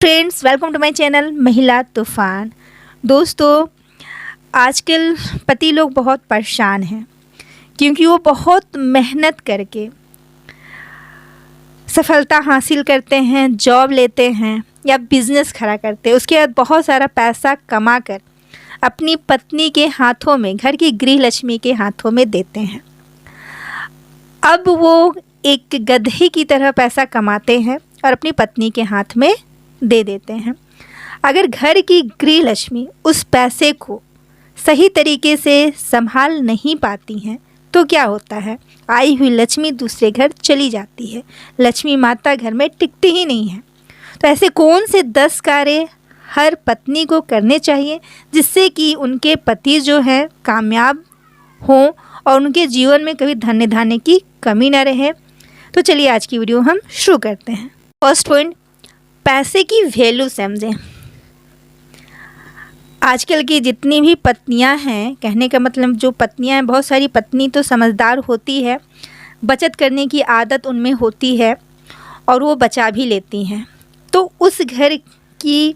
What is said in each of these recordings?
Friends, welcome to my channel Mahila Toofan. दोस्तों, आजकल पति लोग बहुत परेशान हैं क्योंकि वो बहुत मेहनत करके सफलता हासिल करते हैं, जॉब लेते हैं या बिजनेस खड़ा करते हैं। उसके बाद बहुत सारा पैसा कमा कर अपनी पत्नी के हाथों में, घर की गृह लक्ष्मी के हाथों में देते हैं। अब वो एक गधे की तरह पैसा कमाते हैं और अपनी पत्नी के हाथ में दे देते हैं। अगर घर की गृह लक्ष्मी उस पैसे को सही तरीके से संभाल नहीं पाती हैं तो क्या होता है, आई हुई लक्ष्मी दूसरे घर चली जाती है। लक्ष्मी माता घर में टिकती ही नहीं है। तो ऐसे कौन से 10 कार्य हर पत्नी को करने चाहिए जिससे कि उनके पति जो हैं कामयाब हों और उनके जीवन में कभी धन्य धान्य की कमी ना रहे। तो चलिए आज की वीडियो हम शुरू करते हैं। फर्स्ट पॉइंट, पैसे की वैल्यू समझें। आजकल की जितनी भी पत्नियां हैं, कहने का मतलब जो पत्नियां हैं, बहुत सारी पत्नी तो समझदार होती है, बचत करने की आदत उनमें होती है और वो बचा भी लेती हैं। तो उस घर की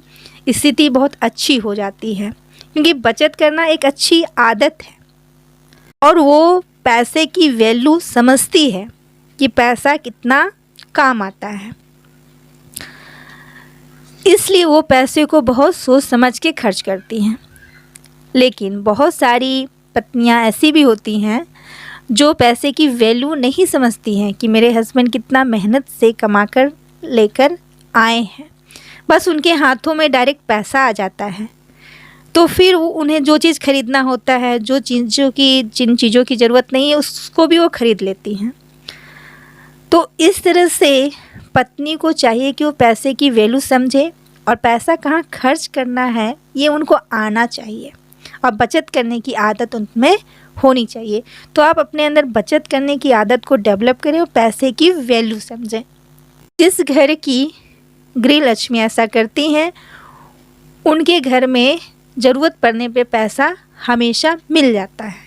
स्थिति बहुत अच्छी हो जाती है क्योंकि बचत करना एक अच्छी आदत है और वो पैसे की वैल्यू समझती है कि पैसा कितना काम आता है। इसलिए वो पैसे को बहुत सोच समझ के खर्च करती हैं। लेकिन बहुत सारी पत्नियां ऐसी भी होती हैं जो पैसे की वैल्यू नहीं समझती हैं कि मेरे हस्बैंड कितना मेहनत से कमा कर लेकर आए हैं। बस उनके हाथों में डायरेक्ट पैसा आ जाता है तो फिर वो उन्हें जो चीज़ ख़रीदना होता है, जिन चीज़ों की ज़रूरत नहीं है उसको भी वो ख़रीद लेती हैं। तो इस तरह से पत्नी को चाहिए कि वो पैसे की वैल्यू समझे और पैसा कहाँ खर्च करना है ये उनको आना चाहिए और बचत करने की आदत उनमें होनी चाहिए। तो आप अपने अंदर बचत करने की आदत को डेवलप करें और पैसे की वैल्यू समझें। जिस घर की गृह लक्ष्मी ऐसा करती हैं उनके घर में ज़रूरत पड़ने पे पैसा हमेशा मिल जाता है।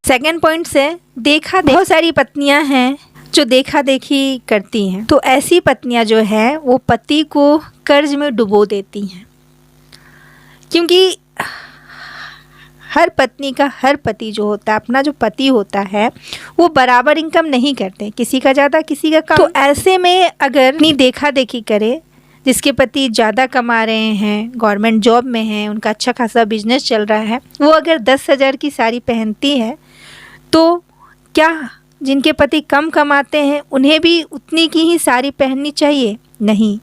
सेकंड पॉइंट से बहुत सारी पत्नियां हैं जो देखा देखी करती हैं। तो ऐसी पत्नियां जो हैं वो पति को कर्ज में डुबो देती हैं क्योंकि हर पत्नी का हर पति जो होता है, अपना जो पति होता है, वो बराबर इनकम नहीं करते, किसी का ज़्यादा किसी का कम। तो ऐसे में अगर नहीं देखा देखी करे, जिसके पति ज़्यादा कमा रहे हैं, गवर्नमेंट जॉब में हैं, उनका अच्छा खासा बिजनेस चल रहा है, वो अगर 10,000 की साड़ी पहनती है तो क्या जिनके पति कम कमाते हैं उन्हें भी उतनी की ही साड़ी पहननी चाहिए? नहीं,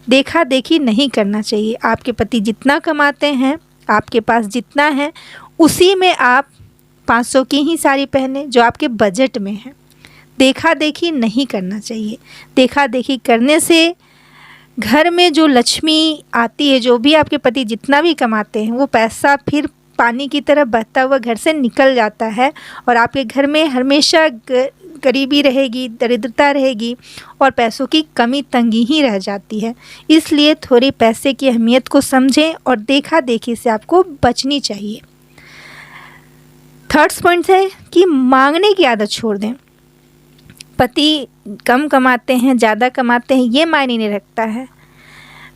देखा देखी नहीं करना चाहिए। आपके पति जितना कमाते हैं, आपके पास जितना है, उसी में आप 500 की ही साड़ी पहने जो आपके बजट में है। देखा देखी नहीं करना चाहिए। देखा देखी करने से घर में जो लक्ष्मी आती है, जो भी आपके पति जितना भी कमाते हैं, वो पैसा फिर पानी की तरह बहता हुआ घर से निकल जाता है और आपके घर में हमेशा गरीबी रहेगी, दरिद्रता रहेगी और पैसों की कमी तंगी ही रह जाती है। इसलिए थोड़ी पैसे की अहमियत को समझें और देखा देखी से आपको बचनी चाहिए। थर्ड पॉइंट है कि मांगने की आदत छोड़ दें। पति कम कमाते हैं, ज़्यादा कमाते हैं, ये मायने नहीं रखता है।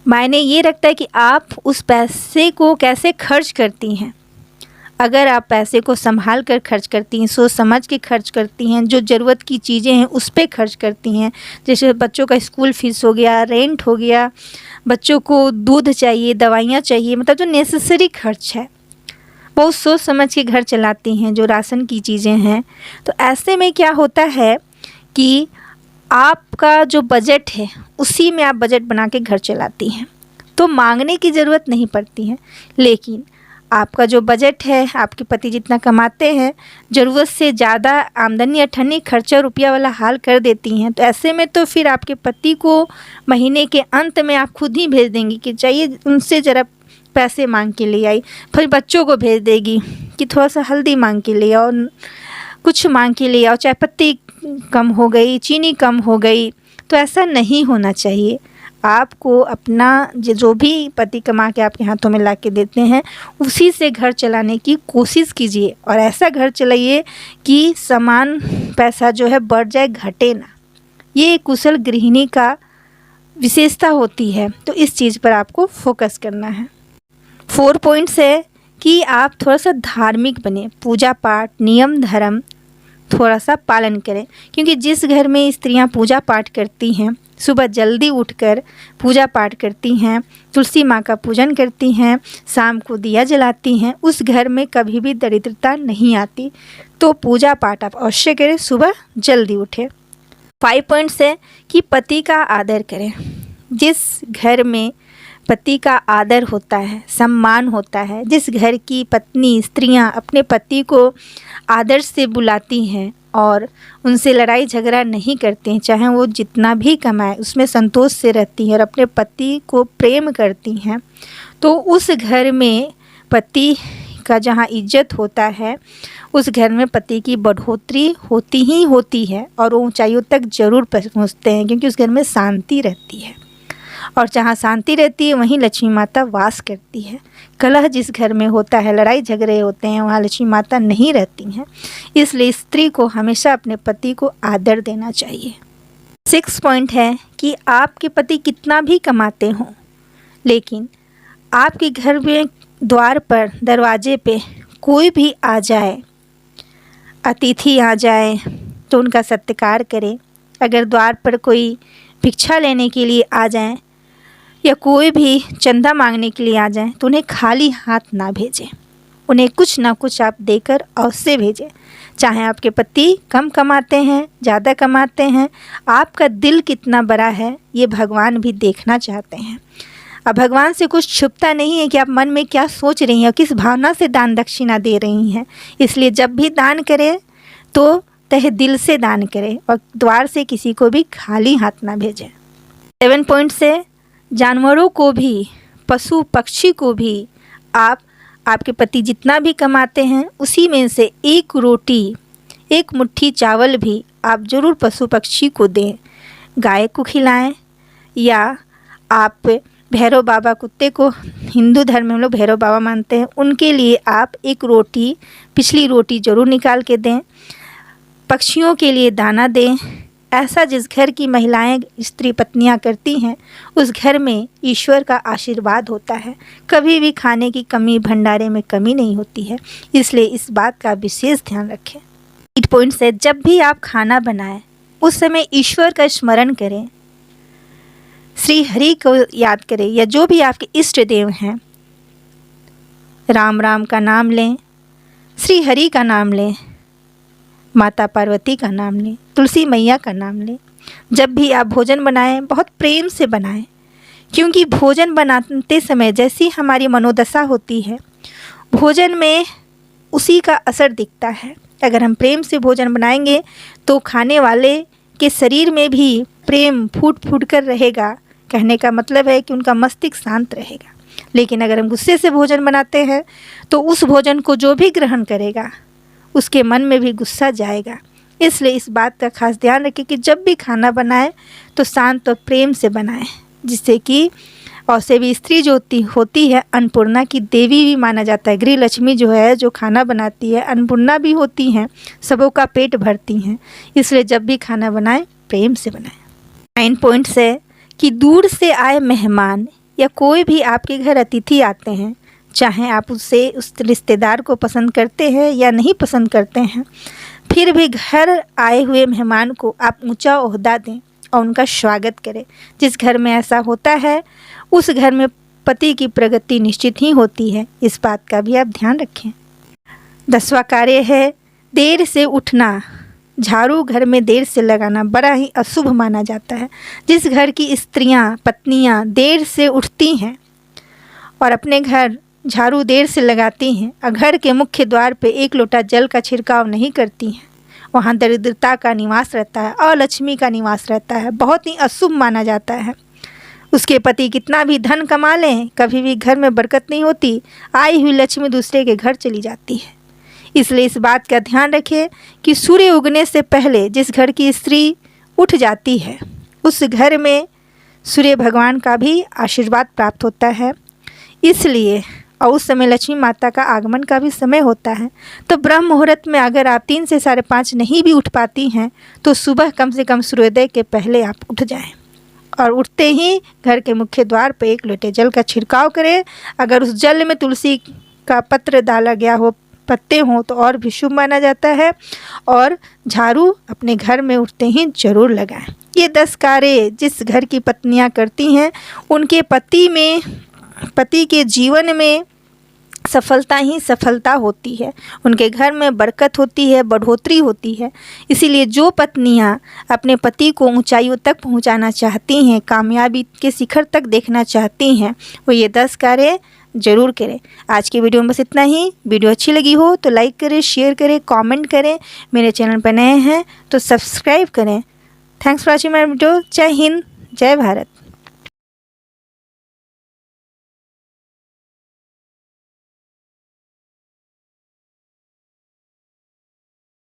मायने ये रखता है कि आप उस पैसे को कैसे खर्च करती हैं। अगर आप पैसे को संभाल कर खर्च करती हैं, सोच समझ के खर्च करती हैं, जो ज़रूरत की चीज़ें हैं उस पर खर्च करती हैं, जैसे बच्चों का स्कूल फीस हो गया, रेंट हो गया, बच्चों को दूध चाहिए, दवाइयाँ चाहिए, मतलब जो नेसेसरी खर्च है, बहुत सोच समझ के घर चलाती हैं, जो राशन की चीज़ें हैं। तो ऐसे में क्या होता है कि आपका जो बजट है उसी में आप बजट बना के घर चलाती हैं, तो मांगने की ज़रूरत नहीं पड़ती है। लेकिन आपका जो बजट है, आपके पति जितना कमाते हैं, ज़रूरत से ज़्यादा आमदनी अठन्नी खर्चा रुपया वाला हाल कर देती हैं। तो ऐसे में तो फिर आपके पति को महीने के अंत में आप खुद ही भेज देंगी कि चाहिए उनसे ज़रा पैसे मांग के ले आई। फिर बच्चों को भेज देगी कि थोड़ा सा हल्दी मांग के ले आओ, कुछ मांग के ले आओ, चाय पत्ती कम हो गई, चीनी कम हो गई। तो ऐसा नहीं होना चाहिए। आपको अपना जो भी पति कमा के आपके हाथों में ला के देते हैं उसी से घर चलाने की कोशिश कीजिए और ऐसा घर चलाइए कि सामान पैसा जो है बढ़ जाए, घटे ना। ये कुशल गृहिणी का विशेषता होती है, तो इस चीज़ पर आपको फोकस करना है। 4 पॉइंट्स है कि आप थोड़ा सा धार्मिक बने, पूजा पाठ, नियम धर्म थोड़ा सा पालन करें, क्योंकि जिस घर में स्त्रियां पूजा पाठ करती हैं, सुबह जल्दी उठकर पूजा पाठ करती हैं, तुलसी माँ का पूजन करती हैं, शाम को दिया जलाती हैं, उस घर में कभी भी दरिद्रता नहीं आती। तो पूजा पाठ आप अवश्य करें, सुबह जल्दी उठें। 5 पॉइंट्स है कि पति का आदर करें। जिस घर में पति का आदर होता है, सम्मान होता है, जिस घर की पत्नी स्त्रियां अपने पति को आदर से बुलाती हैं और उनसे लड़ाई झगड़ा नहीं करती हैं, चाहे वो जितना भी कमाए उसमें संतोष से रहती हैं और अपने पति को प्रेम करती हैं, तो उस घर में पति का जहाँ इज्जत होता है, उस घर में पति की बढ़ोतरी होती ही होती है और वो ऊंचाइयों तक ज़रूर पहुँचते हैं, क्योंकि उस घर में शांति रहती है। और जहाँ शांति रहती है वहीं लक्ष्मी माता वास करती है। कलह जिस घर में होता है, लड़ाई झगड़े होते हैं, वहाँ लक्ष्मी माता नहीं रहती हैं। इसलिए स्त्री को हमेशा अपने पति को आदर देना चाहिए। 6 पॉइंट है कि आपके पति कितना भी कमाते हों, लेकिन आपके घर में द्वार पर, दरवाजे पे कोई भी आ जाए, अतिथि आ जाए तो उनका सत्कार करें। अगर द्वार पर कोई भिक्षा लेने के लिए आ जाएं या कोई भी चंदा मांगने के लिए आ जाएं तो उन्हें खाली हाथ ना भेजें, उन्हें कुछ ना कुछ आप देकर अवश्य भेजें। चाहे आपके पति कम कमाते हैं, ज़्यादा कमाते हैं, आपका दिल कितना बड़ा है ये भगवान भी देखना चाहते हैं। अब भगवान से कुछ छुपता नहीं है कि आप मन में क्या सोच रही हैं और किस भावना से दान दक्षिणा दे रही हैं। इसलिए जब भी दान करें तो तहे दिल से दान करें और द्वार से किसी को भी खाली हाथ ना भेजें। 7 पॉइंट से जानवरों को भी, पशु पक्षी को भी आपके पति जितना भी कमाते हैं उसी में से एक रोटी, एक मुट्ठी चावल भी आप ज़रूर पशु पक्षी को दें। गाय को खिलाएं या आप भैरव बाबा, कुत्ते को हिंदू धर्म में हम लोग भैरव बाबा मानते हैं, उनके लिए आप एक रोटी, पिछली रोटी ज़रूर निकाल के दें। पक्षियों के लिए दाना दें। ऐसा जिस घर की महिलाएं, स्त्री पत्नियां करती हैं, उस घर में ईश्वर का आशीर्वाद होता है। कभी भी खाने की कमी, भंडारे में कमी नहीं होती है। इसलिए इस बात का विशेष ध्यान रखें। 8 पॉइंट्स है, जब भी आप खाना बनाएं उस समय ईश्वर का स्मरण करें, श्री हरि को याद करें या जो भी आपके इष्ट देव हैं, राम राम का नाम लें, श्री हरि का नाम लें, माता पार्वती का नाम लें, तुलसी मैया का नाम लें। जब भी आप भोजन बनाएं बहुत प्रेम से बनाएं, क्योंकि भोजन बनाते समय जैसी हमारी मनोदशा होती है, भोजन में उसी का असर दिखता है। अगर हम प्रेम से भोजन बनाएंगे तो खाने वाले के शरीर में भी प्रेम फूट फूट कर रहेगा। कहने का मतलब है कि उनका मस्तिष्क शांत रहेगा। लेकिन अगर हम गुस्से से भोजन बनाते हैं तो उस भोजन को जो भी ग्रहण करेगा उसके मन में भी गुस्सा जाएगा। इसलिए इस बात का खास ध्यान रखें कि जब भी खाना बनाएं तो शांत और प्रेम से बनाएं, जिससे कि और से भी स्त्री जो होती है अन्नपूर्णा की देवी भी माना जाता है। गृह लक्ष्मी जो है, जो खाना बनाती है, अन्नपूर्णा भी होती हैं, सबों का पेट भरती हैं। इसलिए जब भी खाना बनाएं प्रेम से बनाएं। 9 पॉइंट्स है कि दूर से आए मेहमान या कोई भी आपके घर अतिथि आते हैं, चाहे आप उससे उस रिश्तेदार को पसंद करते हैं या नहीं पसंद करते हैं, फिर भी घर आए हुए मेहमान को आप ऊंचा ओहदा दें और उनका स्वागत करें। जिस घर में ऐसा होता है उस घर में पति की प्रगति निश्चित ही होती है। इस बात का भी आप ध्यान रखें। 10वां कार्य है देर से उठना। झाड़ू घर में देर से लगाना बड़ा ही अशुभ माना जाता है। जिस घर की स्त्रियां, पत्नियां देर से उठती हैं और अपने घर झाड़ू देर से लगाती हैं और घर के मुख्य द्वार पे एक लोटा जल का छिड़काव नहीं करती हैं, वहाँ दरिद्रता का निवास रहता है, अलक्ष्मी का निवास रहता है, बहुत ही अशुभ माना जाता है। उसके पति कितना भी धन कमा लें, कभी भी घर में बरकत नहीं होती, आई हुई लक्ष्मी दूसरे के घर चली जाती है। इसलिए इस बात का ध्यान रखें कि सूर्य उगने से पहले जिस घर की स्त्री उठ जाती है उस घर में सूर्य भगवान का भी आशीर्वाद प्राप्त होता है। इसलिए और उस समय लक्ष्मी माता का आगमन का भी समय होता है। तो ब्रह्म मुहूर्त में अगर आप 3 से 5:30 नहीं भी उठ पाती हैं तो सुबह कम से कम सूर्योदय के पहले आप उठ जाएं और उठते ही घर के मुख्य द्वार पर 1 लोटे जल का छिड़काव करें। अगर उस जल में तुलसी का पत्र डाला गया हो, पत्ते हों, तो और भी शुभ माना जाता है। और झाड़ू अपने घर में उठते ही ज़रूर लगाएं। ये 10 कार्य जिस घर की पत्नियां करती हैं, उनके पति के जीवन में सफलता ही सफलता होती है, उनके घर में बरकत होती है, बढ़ोतरी होती है। इसीलिए जो पत्नियां अपने पति को ऊंचाइयों तक पहुंचाना चाहती हैं, कामयाबी के शिखर तक देखना चाहती हैं, वो ये 10 कार्य ज़रूर करें। आज की वीडियो में बस इतना ही। वीडियो अच्छी लगी हो तो लाइक करें, शेयर करें, कमेंट करें। मेरे चैनल पर नए हैं तो सब्सक्राइब करें। Thanks for watching my video. जय हिंद, जय भारत।